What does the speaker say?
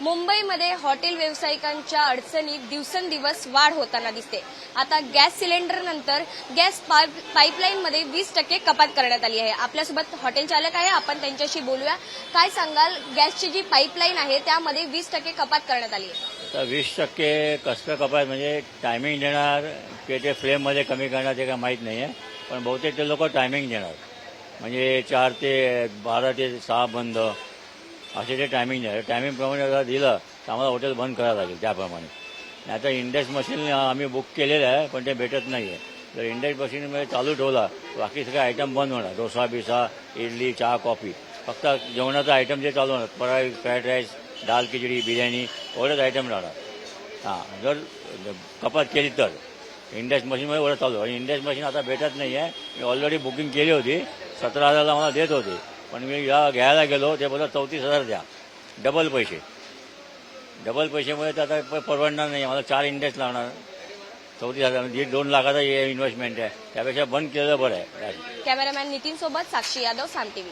मुंबईमध्ये हॉटेल व्यावसायिकांच्या अडचणीत दिवसेंदिवस वाढ होताना दिसते। आता गॅस सिलेंडर नंतर गॅस पाईपलाईनमध्ये 20% कपात करण्यात आली आहे। आपल्यासोबत हॉटेल चालक आहे, आपण त्यांच्याशी बोलूया। काय सांगाल, गॅसची जी पाईपलाईन आहे त्यामध्ये 20% कपात करण्यात आली आहे। तर 20% कसं कपात म्हणजे टायमिंग देणार की ते फ्लेममध्ये कमी करणार ते काय माहीत नाही आहे, पण बहुतेक ते लोक टायमिंग देणार, म्हणजे 4 ते 12 ते 6 बंद असे ते टायमिंग देणार। टायमिंगप्रमाणे जर दिलं तर आम्हाला हॉटेल बंद करावं लागेल त्याप्रमाणे। नाही तर इंडेक्स मशीन आम्ही बुक केलेलं आहे, पण ते भेटत नाही आहे। जर इंडेक्स मशीनमध्ये चालू ठेवला बाकी सगळे आयटम बंद होणार, डोसा बिसा इडली चहा कॉफी, फक्त जेवणाचा आयटम जे चालू होणार फ्राईड राईस दाल खिचडी बिर्याणी एवढेच आयटम राहणार। हां, जर कपात केली तर इंडेक्स मशीनमध्ये एवढं चालू आहे। इंडेक्स मशीन आता भेटत नाही आहे। मी ऑलरेडी बुकिंग केली होती, 17,000ला मला देत होते, पण मी घ्यायला गेलो ते बोलत 34,000 द्या, डबल पैशामुळे तर आता परवडणार नाही। मला 4 इंडेक्स लागणार, 34,000 म्हणजे 2 लाखाचा इन्व्हेस्टमेंट आहे, त्यापेक्षा बंद केलेलं बरं आहे। कॅमेरामॅन नितीन सोबत साक्षी यादव, सान टीव्ही।